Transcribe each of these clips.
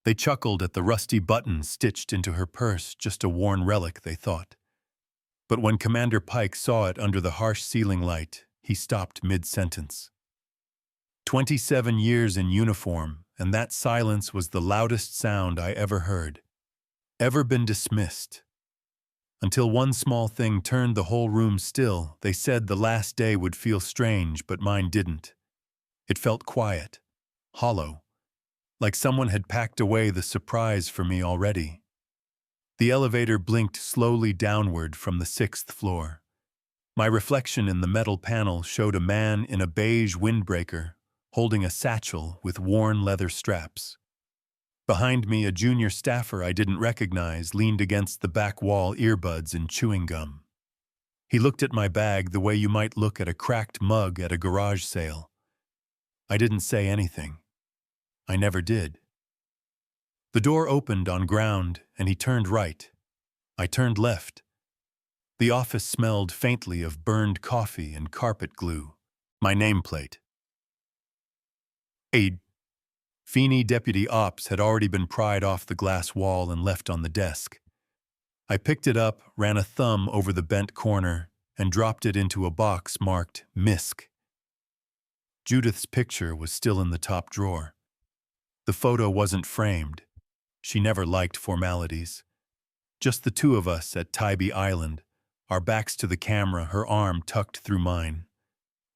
They chuckled at the rusty button stitched into her purse, just a worn relic, they thought. But when Commander Pike saw it under the harsh ceiling light, he stopped mid-sentence. 27 years in uniform, and that silence was the loudest sound I ever heard. Ever been dismissed. Until one small thing turned the whole room still. They said the last day would feel strange, but mine didn't. It felt quiet, hollow, like someone had packed away the surprise for me already. The elevator blinked slowly downward from the 6th floor. My reflection in the metal panel showed a man in a beige windbreaker, holding a satchel with worn leather straps. Behind me, a junior staffer I didn't recognize leaned against the back wall, earbuds and chewing gum. He looked at my bag the way you might look at a cracked mug at a garage sale. I didn't say anything. I never did. The door opened on ground, and he turned right. I turned left. The office smelled faintly of burned coffee and carpet glue. My nameplate. A Feeney Deputy Ops had already been pried off the glass wall and left on the desk. I picked it up, ran a thumb over the bent corner, and dropped it into a box marked MISC. Judith's picture was still in the top drawer. The photo wasn't framed. She never liked formalities. Just the two of us at Tybee Island, our backs to the camera, her arm tucked through mine.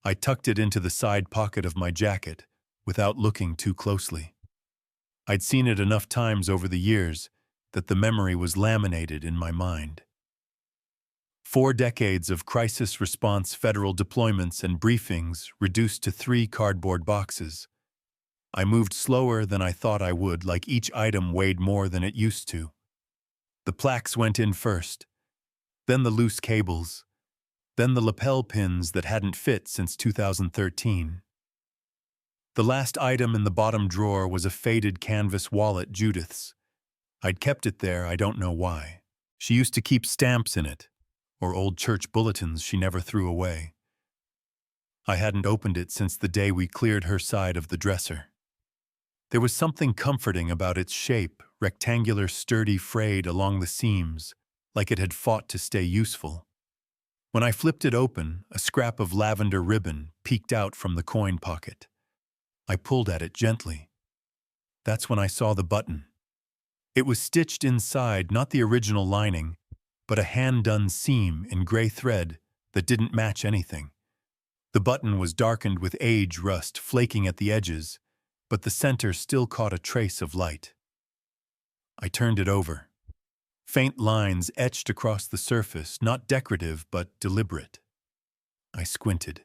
I tucked it into the side pocket of my jacket, without looking too closely. I'd seen it enough times over the years that the memory was laminated in my mind. 4 decades of crisis response federal deployments and briefings reduced to 3 cardboard boxes. I moved slower than I thought I would, like each item weighed more than it used to. The plaques went in first, then the loose cables, then the lapel pins that hadn't fit since 2013. The last item in the bottom drawer was a faded canvas wallet, Judith's. I'd kept it there, I don't know why. She used to keep stamps in it, or old church bulletins she never threw away. I hadn't opened it since the day we cleared her side of the dresser. There was something comforting about its shape, rectangular, sturdy, frayed along the seams, like it had fought to stay useful. When I flipped it open, a scrap of lavender ribbon peeked out from the coin pocket. I pulled at it gently. That's when I saw the button. It was stitched inside, not the original lining, but a hand-done seam in gray thread that didn't match anything. The button was darkened with age rust flaking at the edges, but the center still caught a trace of light. I turned it over. Faint lines etched across the surface, not decorative but deliberate. I squinted.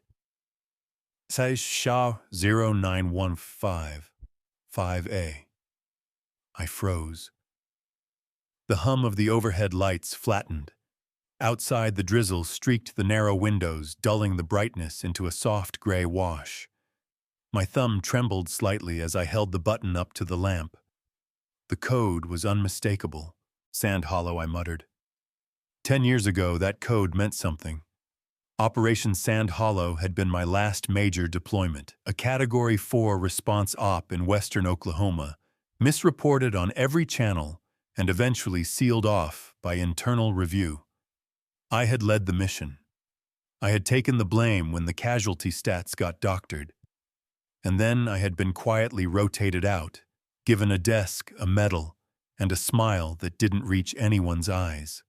Says Shaw 0915, 5A. I froze. The hum of the overhead lights flattened. Outside, the drizzle streaked the narrow windows, dulling the brightness into a soft gray wash. My thumb trembled slightly as I held the button up to the lamp. The code was unmistakable. Sand Hollow, I muttered. 10 years ago, that code meant something. Operation Sand Hollow had been my last major deployment, a Category 4 response op in western Oklahoma, misreported on every channel and eventually sealed off by internal review. I had led the mission. I had taken the blame when the casualty stats got doctored. And then I had been quietly rotated out, given a desk, a medal, and a smile that didn't reach anyone's eyes.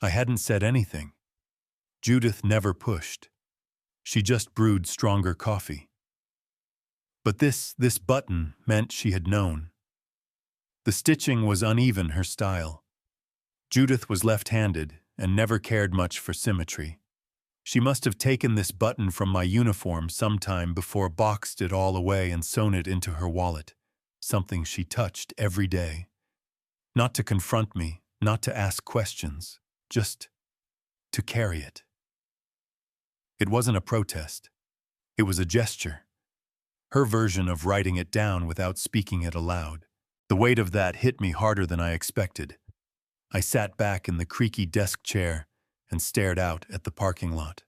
I hadn't said anything. Judith never pushed. She just brewed stronger coffee. But this button meant she had known. The stitching was uneven, her style. Judith was left-handed and never cared much for symmetry. She must have taken this button from my uniform sometime before, boxed it all away and sewn it into her wallet, something she touched every day. Not to confront me, not to ask questions, just to carry it. It wasn't a protest. It was a gesture. Her version of writing it down without speaking it aloud. The weight of that hit me harder than I expected. I sat back in the creaky desk chair and stared out at the parking lot.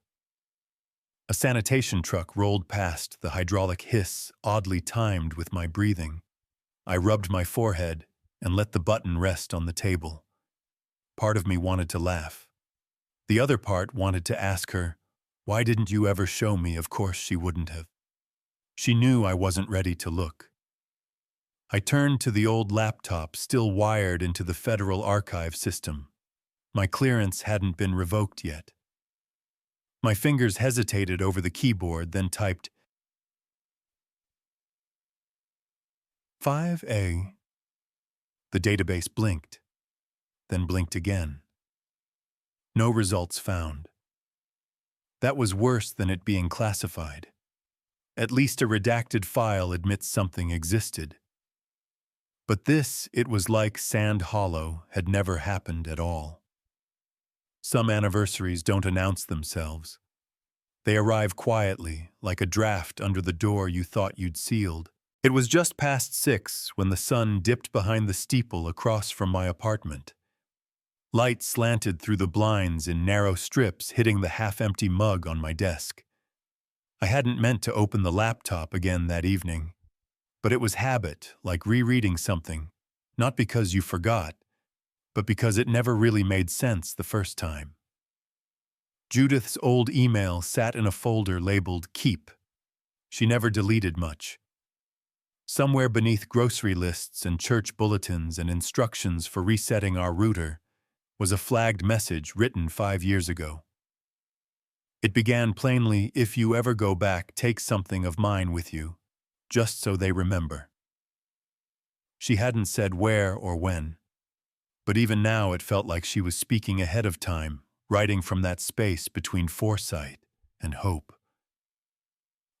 A sanitation truck rolled past, the hydraulic hiss oddly timed with my breathing. I rubbed my forehead and let the button rest on the table. Part of me wanted to laugh. The other part wanted to ask her, why didn't you ever show me? Of course she wouldn't have. She knew I wasn't ready to look. I turned to the old laptop still wired into the Federal Archive system. My clearance hadn't been revoked yet. My fingers hesitated over the keyboard, then typed 5A. The database blinked, then blinked again. No results found. That was worse than it being classified. At least a redacted file admits something existed. But this, it was like Sand Hollow had never happened at all. Some anniversaries don't announce themselves. They arrive quietly, like a draft under the door you thought you'd sealed. It was just past 6 when the sun dipped behind the steeple across from my apartment. Light slanted through the blinds in narrow strips, hitting the half-empty mug on my desk. I hadn't meant to open the laptop again that evening, but it was habit, like rereading something, not because you forgot, but because it never really made sense the first time. Judith's old email sat in a folder labeled Keep. She never deleted much. Somewhere beneath grocery lists and church bulletins and instructions for resetting our router was a flagged message written 5 years ago. It began plainly, if you ever go back, take something of mine with you, just so they remember. She hadn't said where or when, but even now it felt like she was speaking ahead of time, writing from that space between foresight and hope.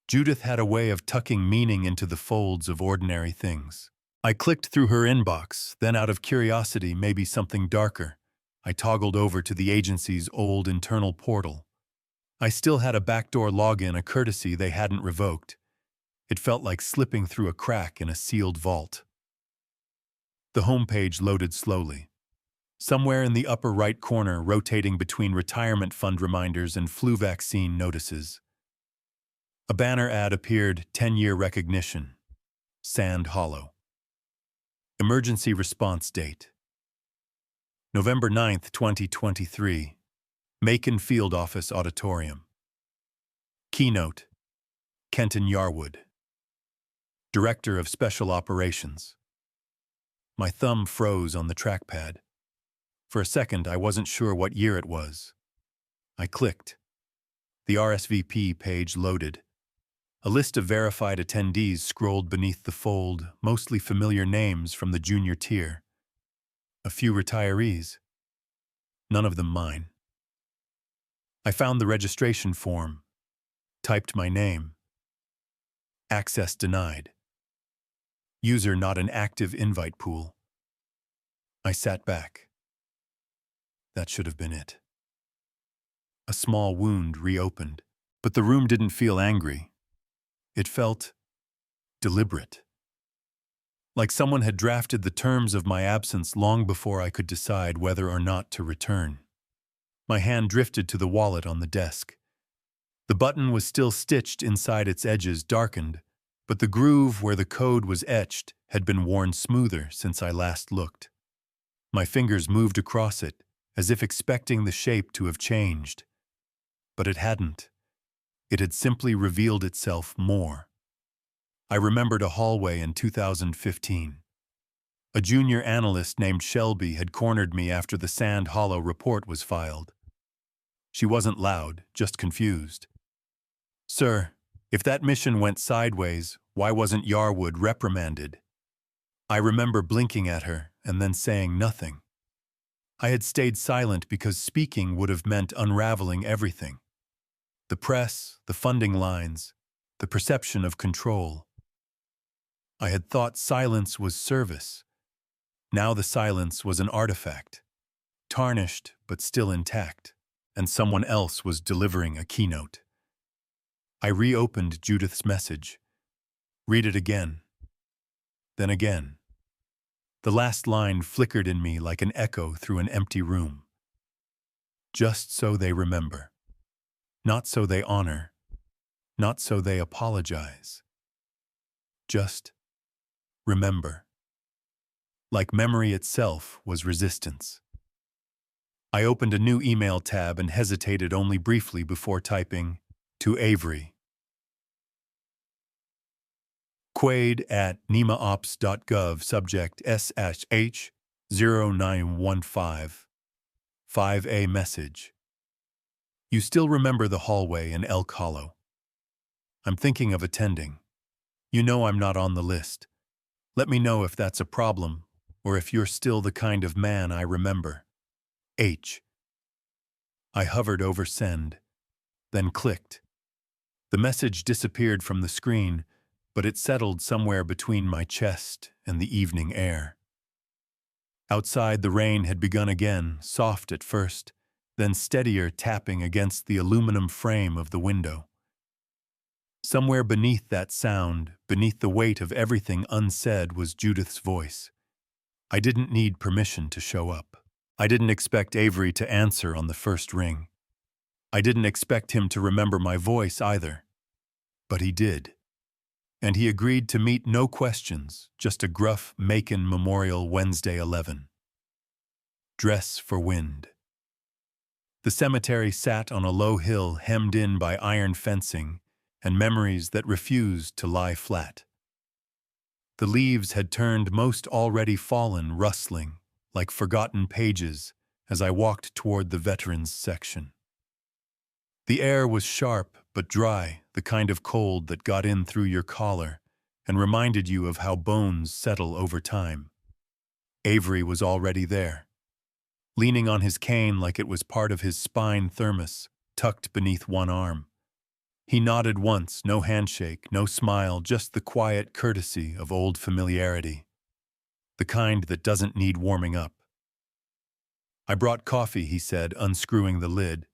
Judith had a way of tucking meaning into the folds of ordinary things. I clicked through her inbox, then out of curiosity, maybe something darker, I toggled over to the agency's old internal portal. I still had a backdoor login, a courtesy they hadn't revoked. It felt like slipping through a crack in a sealed vault. The homepage loaded slowly. Somewhere in the upper right corner, rotating between retirement fund reminders and flu vaccine notices, a banner ad appeared, 10-year recognition. Sand Hollow. Emergency response date. November 9th, 2023. Macon Field Office Auditorium. Keynote. Kenton Yarwood, Director of Special Operations. My thumb froze on the trackpad. For a second, I wasn't sure what year it was. I clicked. The RSVP page loaded. A list of verified attendees scrolled beneath the fold, mostly familiar names from the junior tier. A few retirees. None of them mine. I found the registration form, typed my name. Access denied. User not an active invite pool. I sat back. That should have been it. A small wound reopened, but the room didn't feel angry. It felt deliberate. Like someone had drafted the terms of my absence long before I could decide whether or not to return. My hand drifted to the wallet on the desk. The button was still stitched inside its edges, darkened, but the groove where the code was etched had been worn smoother since I last looked. My fingers moved across it, as if expecting the shape to have changed. But it hadn't. It had simply revealed itself more. I remembered a hallway in 2015. A junior analyst named Shelby had cornered me after the Sand Hollow report was filed. She wasn't loud, just confused. "Sir, if that mission went sideways, why wasn't Yarwood reprimanded?" I remember blinking at her and then saying nothing. I had stayed silent because speaking would have meant unraveling everything. The press, the funding lines, the perception of control. I had thought silence was service. Now the silence was an artifact, tarnished but still intact, and someone else was delivering a keynote. I reopened Judith's message. Read it again. Then again. The last line flickered in me like an echo through an empty room. Just so they remember. Not so they honor. Not so they apologize. Just remember. like memory itself was resistance. I opened a new email tab and hesitated only briefly before typing, "To Avery. Quaid@nimaops.gov, subject SH0915. 5A message. You still remember the hallway in Elk Hollow. I'm thinking of attending. You know I'm not on the list. Let me know if that's a problem, or if you're still the kind of man I remember. H. I hovered over send, then clicked. The message disappeared from the screen, but it settled somewhere between my chest and the evening air. Outside, the rain had begun again, soft at first, then steadier, tapping against the aluminum frame of the window. Somewhere beneath that sound, beneath the weight of everything unsaid, was Judith's voice. I didn't need permission to show up. I didn't expect Avery to answer on the first ring. I didn't expect him to remember my voice either. But he did. And he agreed to meet, no questions, just a gruff Macon Memorial Wednesday 11. Dress for wind. The cemetery sat on a low hill hemmed in by iron fencing and memories that refused to lie flat. The leaves had turned most already fallen, rustling, like forgotten pages, as I walked toward the veterans section. The air was sharp but dry, the kind of cold that got in through your collar and reminded you of how bones settle over time. Avery was already there, leaning on his cane like it was part of his spine thermos, tucked beneath one arm. He nodded once, no handshake, no smile, just the quiet courtesy of old familiarity. The kind that doesn't need warming up. I brought coffee, he said, unscrewing the lid.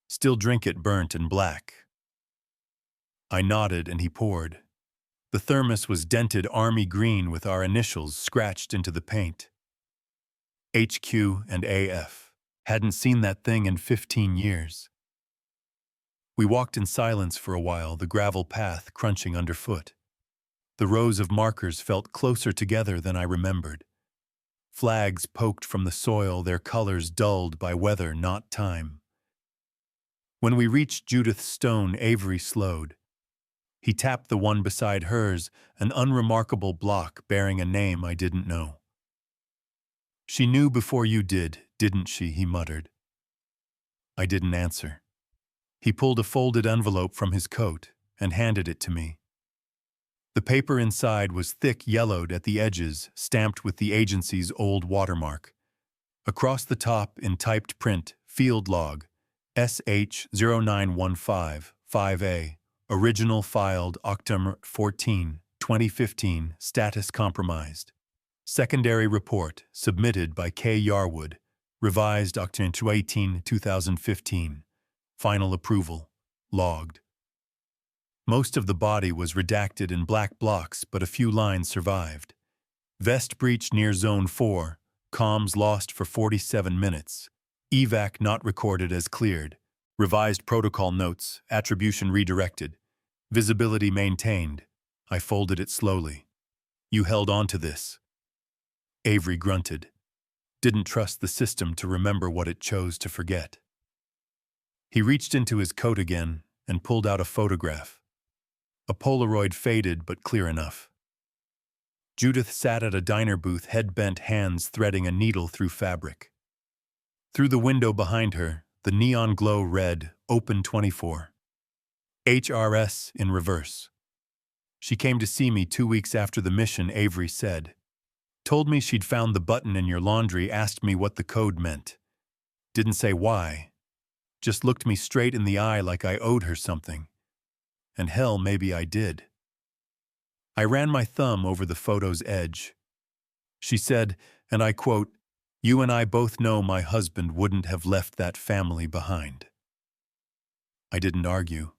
Still drink it burnt and black. I nodded and he poured. The thermos was dented army green with our initials scratched into the paint. HQ and AF. Hadn't seen that thing in 15 years. We walked in silence for a while, the gravel path crunching underfoot. The rows of markers felt closer together than I remembered. Flags poked from the soil, their colors dulled by weather, not time. When we reached Judith's stone, Avery slowed. He tapped the one beside hers, an unremarkable block bearing a name I didn't know. "She knew before you did, didn't she?" he muttered. I didn't answer. He pulled a folded envelope from his coat and handed it to me. The paper inside was thick, yellowed at the edges, stamped with the agency's old watermark. Across the top, in typed print, field log, SH0915, 5A, original filed October 14, 2015, status compromised. Secondary report, submitted by K. Yarwood, revised October 18, 2015. Final approval, logged. Most of the body was redacted in black blocks, but a few lines survived. Vest breach near Zone 4, comms lost for 47 minutes. Evac not recorded as cleared. Revised protocol notes, attribution redirected. Visibility maintained. I folded it slowly. You held on to this. Avery grunted. Didn't trust the system to remember what it chose to forget. He reached into his coat again and pulled out a photograph. A Polaroid, faded but clear enough. Judith sat at a diner booth, head bent, hands threading a needle through fabric. Through the window behind her, the neon glow read, Open 24. HRS in reverse. She came to see me 2 weeks after the mission, Avery said. Told me she'd found the button in your laundry, asked me what the code meant. Didn't say why. Just looked me straight in the eye like I owed her something. And hell, maybe I did. I ran my thumb over the photo's edge. She said, and I quote, "You and I both know my husband wouldn't have left that family behind." I didn't argue,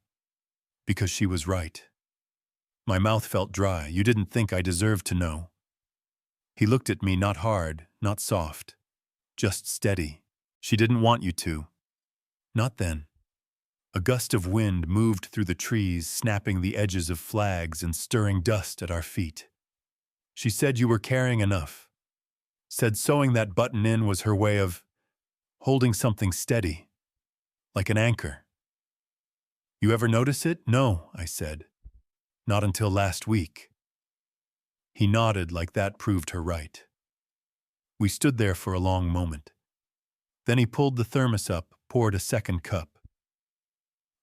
because she was right. My mouth felt dry. You didn't think I deserved to know. He looked at me, not hard, not soft, just steady. She didn't want you to. Not then. A gust of wind moved through the trees, snapping the edges of flags and stirring dust at our feet. She said you were caring enough. Said sewing that button in was her way of holding something steady, like an anchor. You ever notice it? No, I said. Not until last week. He nodded like that proved her right. We stood there for a long moment. Then he pulled the thermos up, poured a second cup.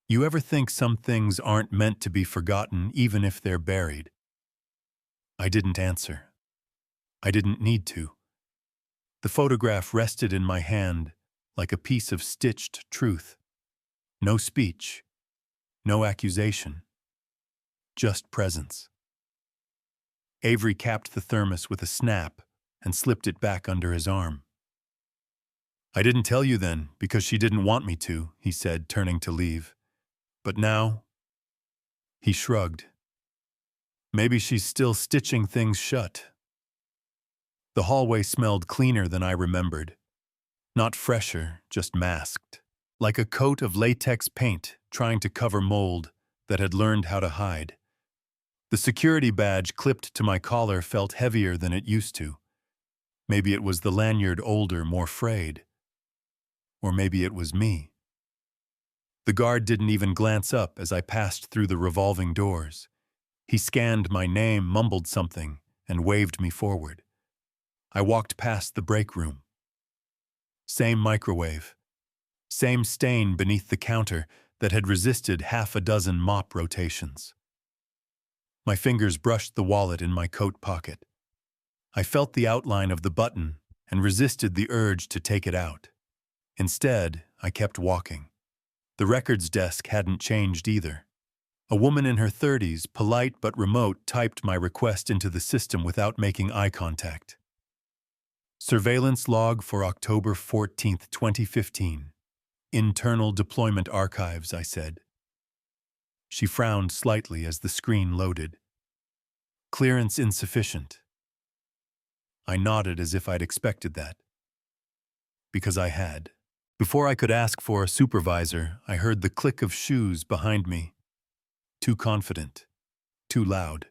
You ever think some things aren't meant to be forgotten even if they're buried? I didn't answer. I didn't need to. The photograph rested in my hand like a piece of stitched truth. No speech, no accusation, just presence. Avery capped the thermos with a snap and slipped it back under his arm. I didn't tell you then because she didn't want me to, he said, turning to leave. But now, he shrugged. Maybe she's still stitching things shut. The hallway smelled cleaner than I remembered. Not fresher, just masked. Like a coat of latex paint trying to cover mold that had learned how to hide. The security badge clipped to my collar felt heavier than it used to. Maybe it was the lanyard older, more frayed. Or maybe it was me. The guard didn't even glance up as I passed through the revolving doors. He scanned my name, mumbled something, and waved me forward. I walked past the break room. Same microwave. Same stain beneath the counter that had resisted half a dozen mop rotations. My fingers brushed the wallet in my coat pocket. I felt the outline of the button and resisted the urge to take it out. Instead, I kept walking. The records desk hadn't changed either. A woman in her 30s, polite but remote, typed my request into the system without making eye contact. Surveillance log for October 14, 2015. Internal deployment archives, I said. She frowned slightly as the screen loaded. Clearance insufficient. I nodded as if I'd expected that. Because I had. Before I could ask for a supervisor, I heard the click of shoes behind me. Too confident. Too loud.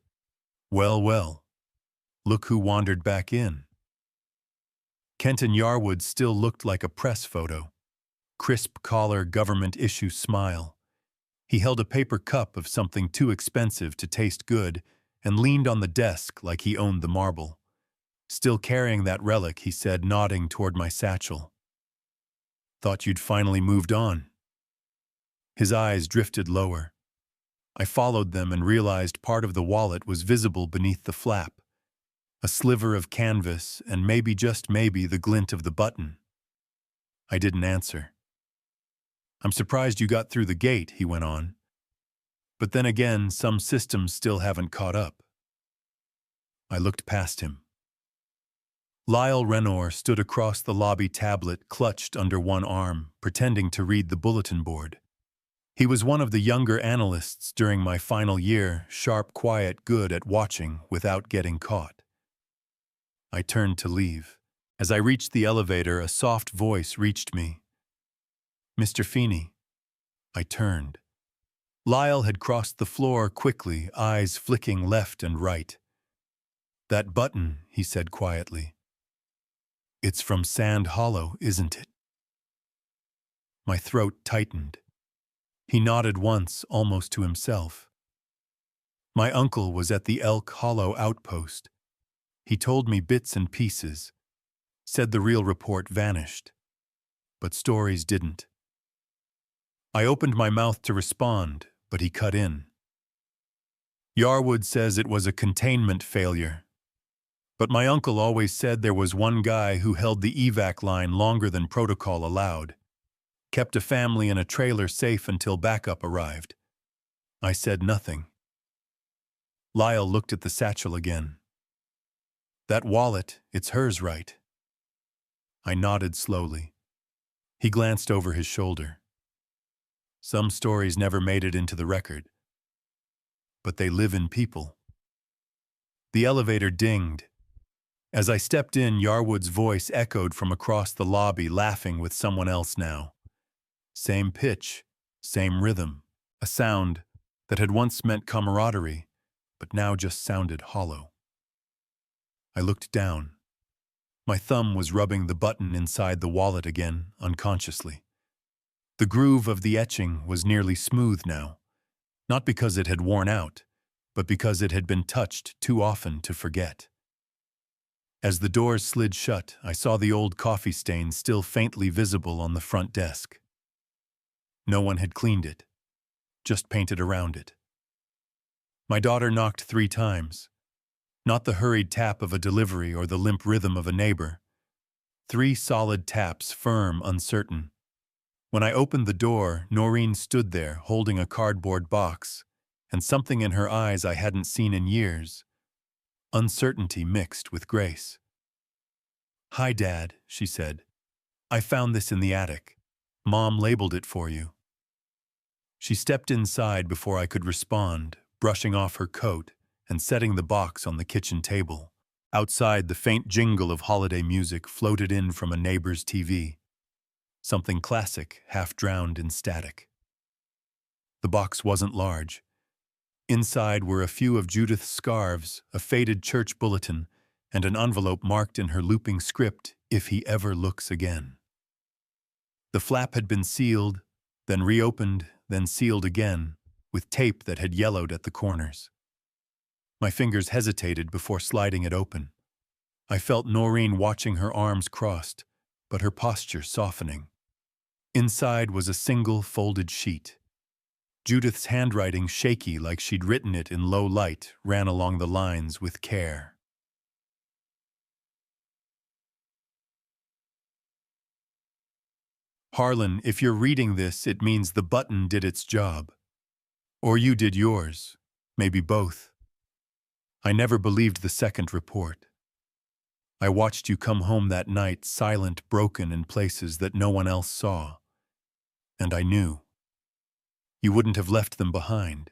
Well, well. Look who wandered back in. Kenton Yarwood still looked like a press photo. Crisp collar, government issue smile. He held a paper cup of something too expensive to taste good and leaned on the desk like he owned the marble. Still carrying that relic, he said, nodding toward my satchel. Thought you'd finally moved on. His eyes drifted lower. I followed them and realized part of the wallet was visible beneath the flap. A sliver of canvas and maybe, just maybe, the glint of the button. I didn't answer. I'm surprised you got through the gate, he went on. But then again, some systems still haven't caught up. I looked past him. Lyle Renor stood across the lobby tablet, clutched under one arm, pretending to read the bulletin board. He was one of the younger analysts during my final year, sharp, quiet, good at watching without getting caught. I turned to leave. As I reached the elevator, a soft voice reached me. Mr. Feeney. I turned. Lyle had crossed the floor quickly, eyes flicking left and right. That button, he said quietly. It's from Sand Hollow, isn't it? My throat tightened. He nodded once, almost to himself. My uncle was at the Elk Hollow outpost. He told me bits and pieces. Said the real report vanished. But stories didn't. I opened my mouth to respond, but he cut in. Yarwood says it was a containment failure. But my uncle always said there was one guy who held the evac line longer than protocol allowed. Kept a family in a trailer safe until backup arrived. I said nothing. Lyle looked at the satchel again. That wallet, it's hers, right? I nodded slowly. He glanced over his shoulder. Some stories never made it into the record. But they live in people. The elevator dinged. As I stepped in, Yarwood's voice echoed from across the lobby, laughing with someone else now. Same pitch, same rhythm, a sound that had once meant camaraderie, but now just sounded hollow. I looked down. My thumb was rubbing the button inside the wallet again, unconsciously. The groove of the etching was nearly smooth now, not because it had worn out, but because it had been touched too often to forget. As the doors slid shut, I saw the old coffee stain still faintly visible on the front desk. No one had cleaned it, just painted around it. My daughter knocked 3 times. Not the hurried tap of a delivery or the limp rhythm of a neighbor. 3 solid taps, firm, uncertain. When I opened the door, Noreen stood there, holding a cardboard box, and something in her eyes I hadn't seen in years. Uncertainty mixed with grace. "Hi, Dad," she said. "I found this in the attic. Mom labeled it for you." She stepped inside before I could respond, brushing off her coat and setting the box on the kitchen table. Outside, the faint jingle of holiday music floated in from a neighbor's TV. Something classic, half drowned in static. The box wasn't large. Inside were a few of Judith's scarves, a faded church bulletin, and an envelope marked in her looping script, "If he ever looks again." The flap had been sealed, then reopened, then sealed again, with tape that had yellowed at the corners. My fingers hesitated before sliding it open. I felt Noreen watching, her arms crossed, but her posture softening. Inside was a single folded sheet. Judith's handwriting, shaky like she'd written it in low light, ran along the lines with care. "Harlan, if you're reading this, it means the button did its job. Or you did yours. Maybe both. I never believed the second report. I watched you come home that night, silent, broken in places that no one else saw. And I knew. You wouldn't have left them behind.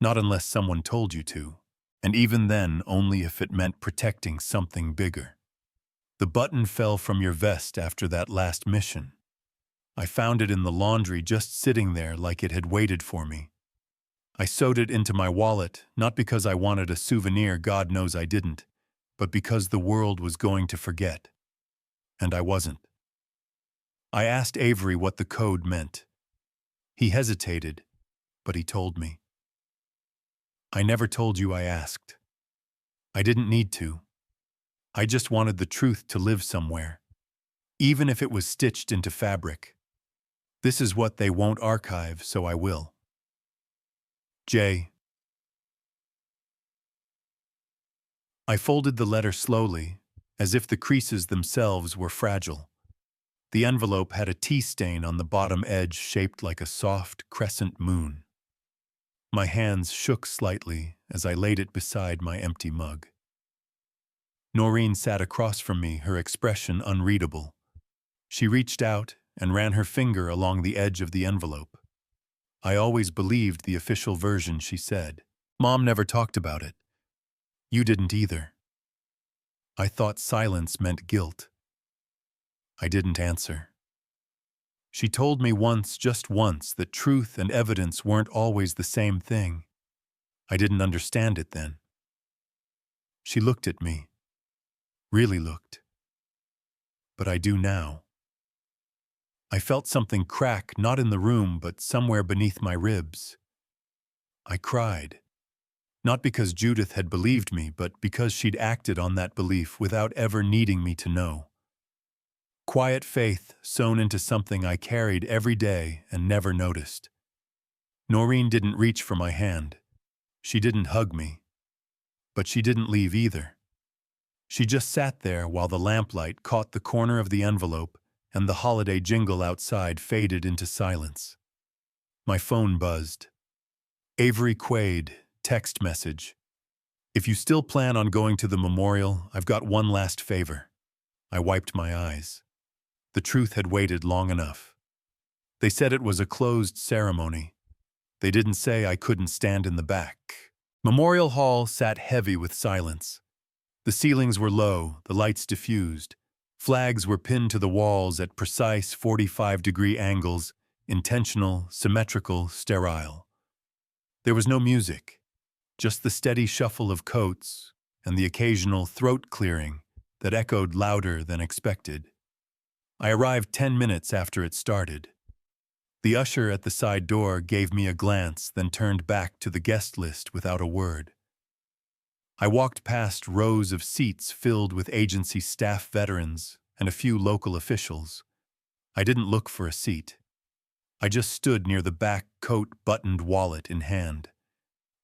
Not unless someone told you to. And even then, only if it meant protecting something bigger. The button fell from your vest after that last mission. I found it in the laundry, just sitting there like it had waited for me. I sewed it into my wallet, not because I wanted a souvenir, God knows I didn't, but because the world was going to forget. And I wasn't. I asked Avery what the code meant. He hesitated, but he told me. I never told you I asked. I didn't need to. I just wanted the truth to live somewhere, even if it was stitched into fabric. This is what they won't archive, so I will. J. I folded the letter slowly, as if the creases themselves were fragile. The envelope had a tea stain on the bottom edge shaped like a soft crescent moon. My hands shook slightly as I laid it beside my empty mug. Noreen sat across from me, her expression unreadable. She reached out and ran her finger along the edge of the envelope. I always believed the official version, she said. Mom never talked about it. You didn't either. I thought silence meant guilt. I didn't answer. She told me once, just once, that truth and evidence weren't always the same thing. I didn't understand it then. She looked at me. Really looked. But I do now. I felt something crack, not in the room, but somewhere beneath my ribs. I cried. Not because Judith had believed me, but because she'd acted on that belief without ever needing me to know. Quiet faith sewn into something I carried every day and never noticed. Noreen didn't reach for my hand. She didn't hug me. But she didn't leave either. She just sat there while the lamplight caught the corner of the envelope and the holiday jingle outside faded into silence. My phone buzzed. Avery Quaid, text message. If you still plan on going to the memorial, I've got one last favor. I wiped my eyes. The truth had waited long enough. They said it was a closed ceremony. They didn't say I couldn't stand in the back. Memorial Hall sat heavy with silence. The ceilings were low, the lights diffused. Flags were pinned to the walls at precise 45-degree angles, intentional, symmetrical, sterile. There was no music, just the steady shuffle of coats and the occasional throat clearing that echoed louder than expected. I arrived 10 minutes after it started. The usher at the side door gave me a glance, then turned back to the guest list without a word. I walked past rows of seats filled with agency staff veterans and a few local officials. I didn't look for a seat. I just stood near the back coat, buttoned wallet in hand,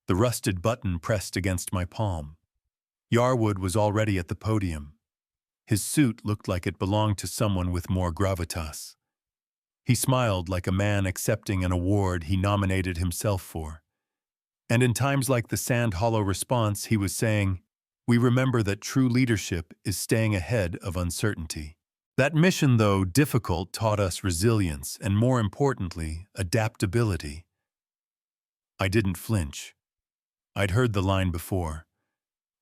the rusted button pressed against my palm. Yarwood was already at the podium. His suit looked like it belonged to someone with more gravitas. He smiled like a man accepting an award he nominated himself for. And in times like the Sand Hollow response, he was saying, "We remember that true leadership is staying ahead of uncertainty." That mission, though difficult, taught us resilience and, more importantly, adaptability. I didn't flinch. I'd heard the line before.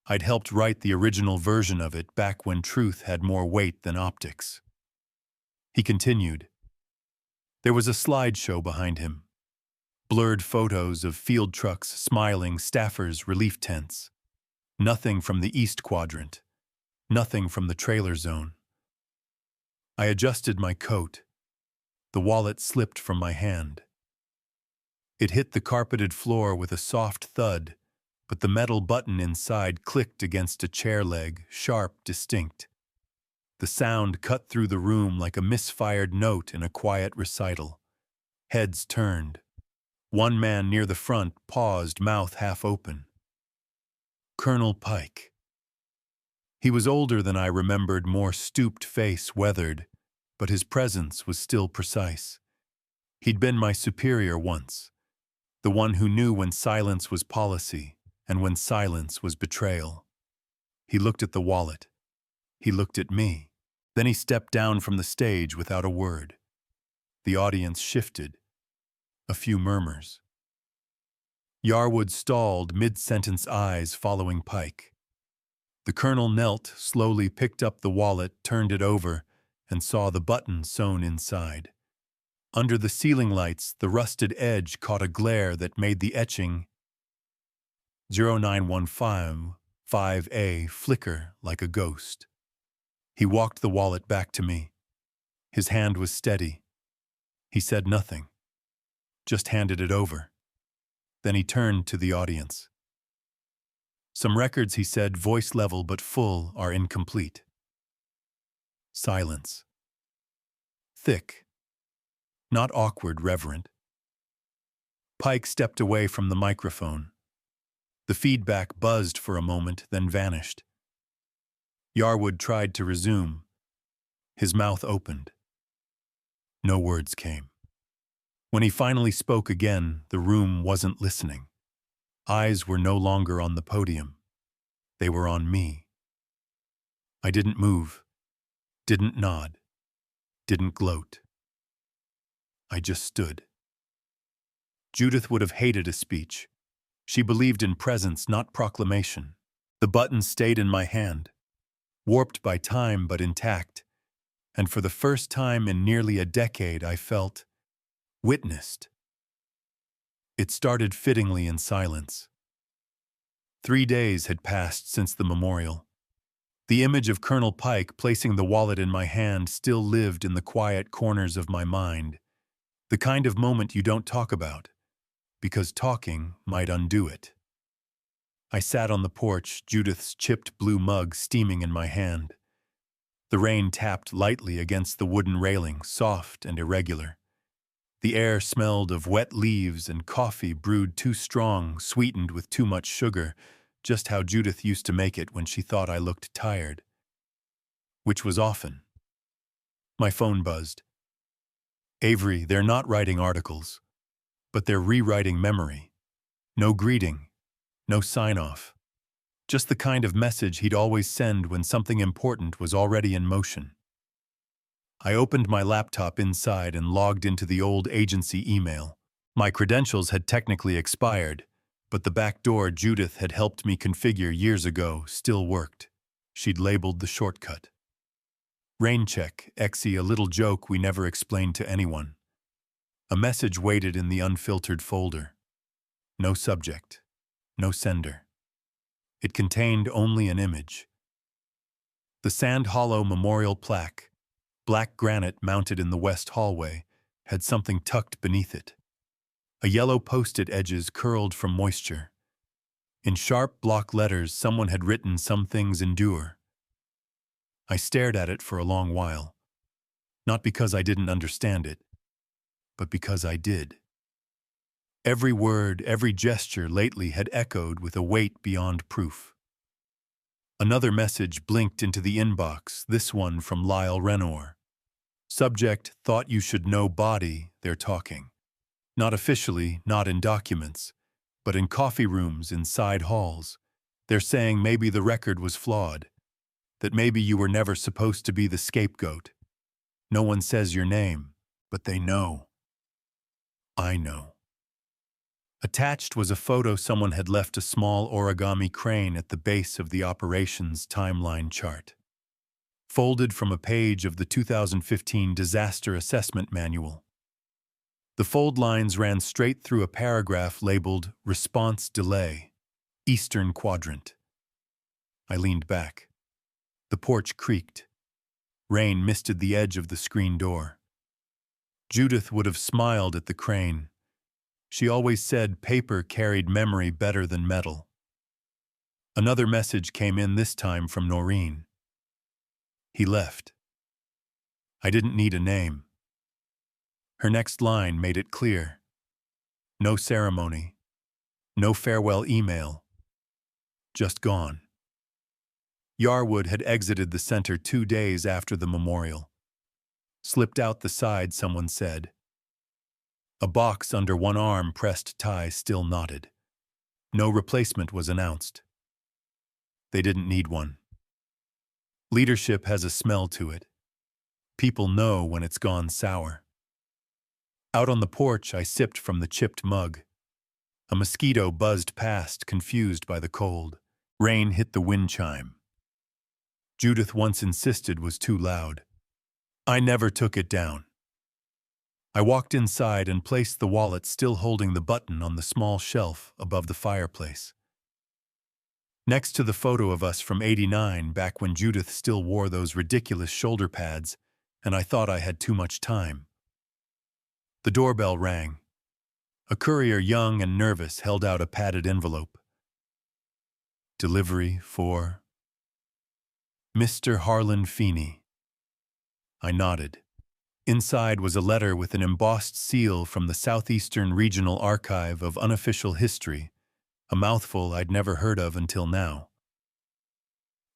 I'd helped write the original version of it back when truth had more weight than optics. He continued. There was a slideshow behind him. Blurred photos of field trucks, smiling staffers, relief tents. Nothing from the East Quadrant. Nothing from the trailer zone. I adjusted my coat. The wallet slipped from my hand. It hit the carpeted floor with a soft thud, but the metal button inside clicked against a chair leg, sharp, distinct. The sound cut through the room like a misfired note in a quiet recital. Heads turned. One man near the front paused, mouth half open. Colonel Pike. He was older than I remembered, more stooped, face weathered, but his presence was still precise. He'd been my superior once, the one who knew when silence was policy and when silence was betrayal. He looked at the wallet. He looked at me. Then he stepped down from the stage without a word. The audience shifted. A few murmurs. Yarwood stalled, mid-sentence, eyes following Pike. The colonel knelt, slowly picked up the wallet, turned it over, and saw the button sewn inside. Under the ceiling lights, the rusted edge caught a glare that made the etching 09155A flicker like a ghost. He walked the wallet back to me. His hand was steady. He said nothing, just handed it over. Then he turned to the audience. Some records, he said, voice level but full, are incomplete. Silence. Thick. Not awkward, reverent. Pike stepped away from the microphone. The feedback buzzed for a moment, then vanished. Yarwood tried to resume. His mouth opened. No words came. When he finally spoke again, the room wasn't listening. Eyes were no longer on the podium. They were on me. I didn't move, didn't nod, didn't gloat. I just stood. Judith would have hated a speech. She believed in presence, not proclamation. The button stayed in my hand, warped by time but intact, and for the first time in nearly a decade I felt witnessed. It started fittingly in silence. 3 days had passed since the memorial. The image of Colonel Pike placing the wallet in my hand still lived in the quiet corners of my mind, the kind of moment you don't talk about, because talking might undo it. I sat on the porch, Judith's chipped blue mug steaming in my hand. The rain tapped lightly against the wooden railing, soft and irregular. The air smelled of wet leaves and coffee brewed too strong, sweetened with too much sugar, just how Judith used to make it when she thought I looked tired. Which was often. My phone buzzed. Avery, they're not writing articles, but they're rewriting memory. No greeting, no sign-off. Just the kind of message he'd always send when something important was already in motion. I opened my laptop inside and logged into the old agency email. My credentials had technically expired, but the back door Judith had helped me configure years ago still worked. She'd labeled the shortcut. Raincheck, a little joke we never explained to anyone. A message waited in the unfiltered folder. No subject, no sender. It contained only an image. The Sand Hollow Memorial plaque, black granite mounted in the west hallway, had something tucked beneath it. A yellow post-it edges curled from moisture. In sharp block letters, someone had written, "Some things endure." I stared at it for a long while, not because I didn't understand it, but because I did. Every word, every gesture lately had echoed with a weight beyond proof. Another message blinked into the inbox, this one from Lyle Renor. Subject, "Thought you should know body, they're talking." Not officially, not in documents, but in coffee rooms, in side halls. They're saying maybe the record was flawed, that maybe you were never supposed to be the scapegoat. No one says your name, but they know. I know. Attached was a photo someone had left a small origami crane at the base of the operations timeline chart, folded from a page of the 2015 Disaster Assessment Manual. The fold lines ran straight through a paragraph labeled "Response Delay, Eastern Quadrant." I leaned back. The porch creaked. Rain misted the edge of the screen door. Judith would have smiled at the crane. She always said paper carried memory better than metal. Another message came in, this time from Noreen. He left. I didn't need a name. Her next line made it clear. No ceremony. No farewell email. Just gone. Yarwood had exited the center 2 days after the memorial. Slipped out the side, someone said. A box under one arm, pressed tie still knotted. No replacement was announced. They didn't need one. Leadership has a smell to it. People know when it's gone sour. Out on the porch, I sipped from the chipped mug. A mosquito buzzed past, confused by the cold. Rain hit the wind chime. Judith once insisted was too loud. I never took it down. I walked inside and placed the wallet, still holding the button, on the small shelf above the fireplace. Next to the photo of us from '89, back when Judith still wore those ridiculous shoulder pads, and I thought I had too much time. The doorbell rang. A courier, young and nervous, held out a padded envelope. Delivery for Mr. Harlan Feeney. I nodded. Inside was a letter with an embossed seal from the Southeastern Regional Archive of Unofficial History, a mouthful I'd never heard of until now.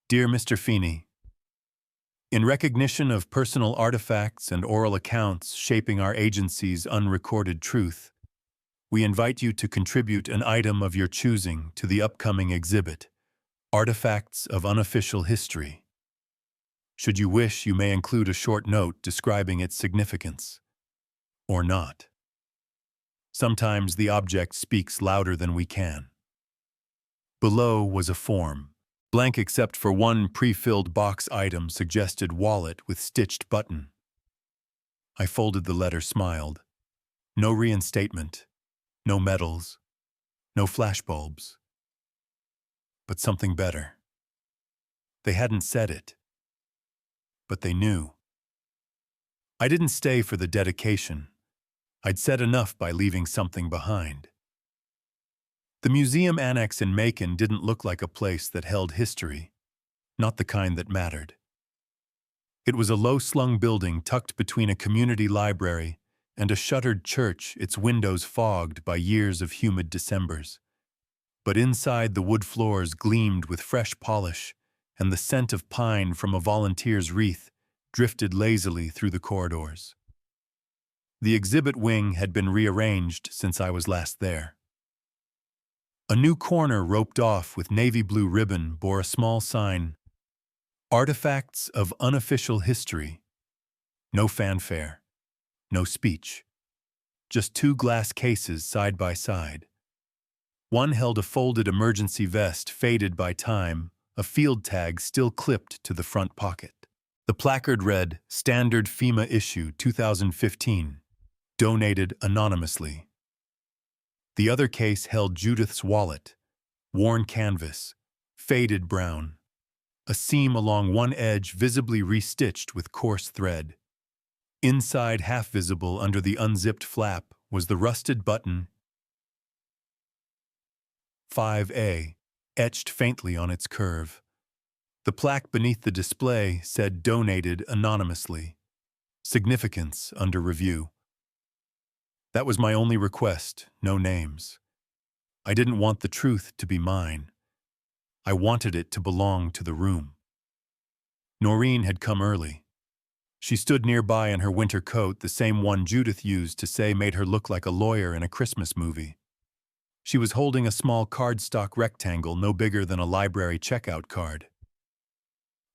Dear Mr. Feeney, in recognition of personal artifacts and oral accounts shaping our agency's unrecorded truth, we invite you to contribute an item of your choosing to the upcoming exhibit, Artifacts of Unofficial History. Should you wish, you may include a short note describing its significance. Or not. Sometimes the object speaks louder than we can. Below was a form, blank except for one pre-filled box item suggested wallet with stitched button. I folded the letter, smiled. No reinstatement, no medals, no flashbulbs. But something better. They hadn't said it. But they knew. I didn't stay for the dedication. I'd said enough by leaving something behind. The museum annex in Macon didn't look like a place that held history, not the kind that mattered. It was a low-slung building tucked between a community library and a shuttered church, its windows fogged by years of humid Decembers. But inside, the wood floors gleamed with fresh polish, and the scent of pine from a volunteer's wreath drifted lazily through the corridors. The exhibit wing had been rearranged since I was last there. A new corner roped off with navy blue ribbon bore a small sign, Artifacts of Unofficial History. No fanfare, no speech. Just 2 glass cases side by side. One held a folded emergency vest faded by time, a field tag still clipped to the front pocket. The placard read, Standard FEMA Issue 2015, donated anonymously. The other case held Judith's wallet, worn canvas, faded brown, a seam along one edge visibly restitched with coarse thread. Inside, half visible under the unzipped flap, was the rusted button 5A, etched faintly on its curve. The plaque beneath the display said donated anonymously. Significance under review. That was my only request, no names. I didn't want the truth to be mine. I wanted it to belong to the room. Noreen had come early. She stood nearby in her winter coat, the same one Judith used to say made her look like a lawyer in a Christmas movie. She was holding a small cardstock rectangle no bigger than a library checkout card.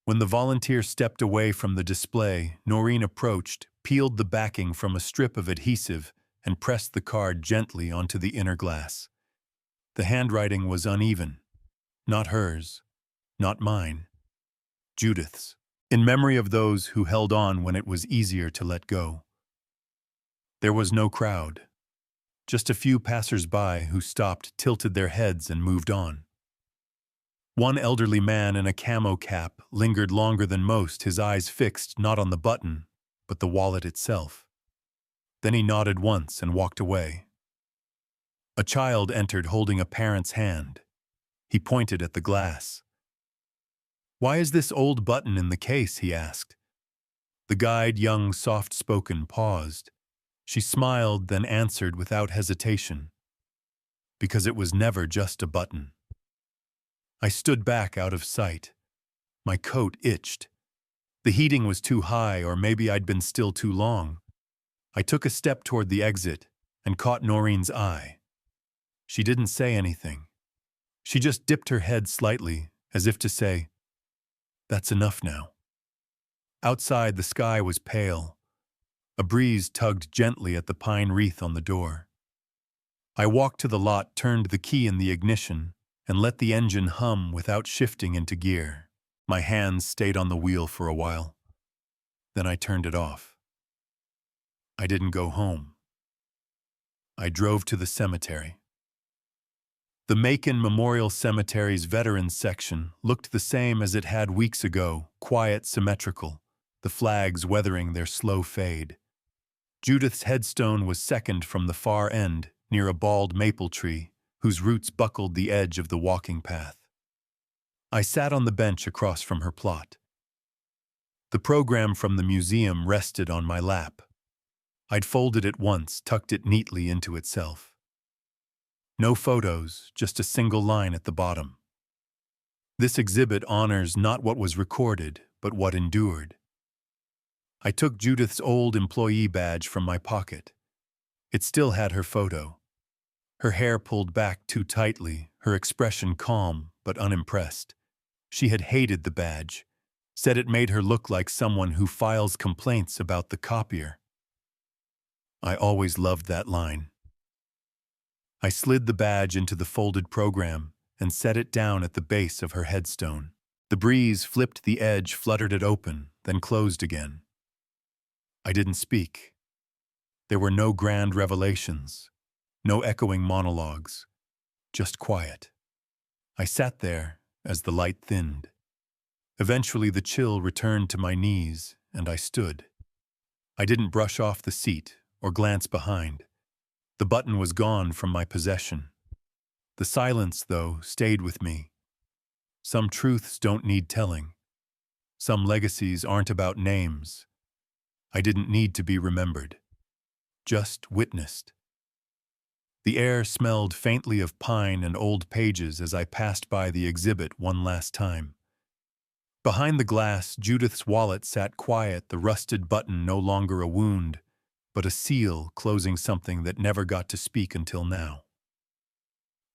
When the volunteer stepped away from the display, Noreen approached, peeled the backing from a strip of adhesive, and pressed the card gently onto the inner glass. The handwriting was uneven. Not hers. Not mine. Judith's. In memory of those who held on when it was easier to let go. There was no crowd. Just a few passers-by who stopped, tilted their heads, and moved on. One elderly man in a camo cap lingered longer than most, his eyes fixed not on the button, but the wallet itself. Then he nodded once and walked away. A child entered holding a parent's hand. He pointed at the glass. "Why is this old button in the case?" he asked. The guide, young, soft-spoken, paused. She smiled, then answered without hesitation. "Because it was never just a button." I stood back out of sight. My coat itched. The heating was too high, or maybe I'd been still too long. I took a step toward the exit and caught Noreen's eye. She didn't say anything. She just dipped her head slightly, as if to say, "That's enough now." Outside, the sky was pale. A breeze tugged gently at the pine wreath on the door. I walked to the lot, turned the key in the ignition, and let the engine hum without shifting into gear. My hands stayed on the wheel for a while. Then I turned it off. I didn't go home. I drove to the cemetery. The Macon Memorial Cemetery's Veterans section looked the same as it had weeks ago, quiet, symmetrical, the flags weathering their slow fade. Judith's headstone was second from the far end, near a bald maple tree, whose roots buckled the edge of the walking path. I sat on the bench across from her plot. The program from the museum rested on my lap. I'd folded it once, tucked it neatly into itself. No photos, just a single line at the bottom. This exhibit honors not what was recorded, but what endured. I took Judith's old employee badge from my pocket. It still had her photo. Her hair pulled back too tightly, her expression calm but unimpressed. She had hated the badge, said it made her look like someone who files complaints about the copier. I always loved that line. I slid the badge into the folded program and set it down at the base of her headstone. The breeze flipped the edge, fluttered it open, then closed again. I didn't speak. There were no grand revelations, no echoing monologues, just quiet. I sat there as the light thinned. Eventually the chill returned to my knees, and I stood. I didn't brush off the seat or glance behind. The button was gone from my possession. The silence, though, stayed with me. Some truths don't need telling. Some legacies aren't about names. I didn't need to be remembered. Just witnessed. The air smelled faintly of pine and old pages as I passed by the exhibit one last time. Behind the glass, Judith's wallet sat quiet, the rusted button no longer a wound, but a seal closing something that never got to speak until now.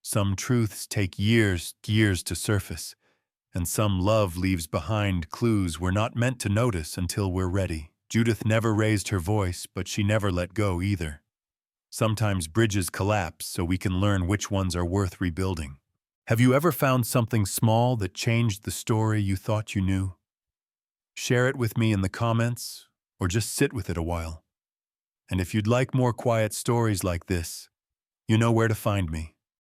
Some truths take years to surface, and some love leaves behind clues we're not meant to notice until we're ready. Judith never raised her voice, but she never let go either. Sometimes bridges collapse so we can learn which ones are worth rebuilding. Have you ever found something small that changed the story you thought you knew? Share it with me in the comments, or just sit with it a while. And if you'd like more quiet stories like this, you know where to find me.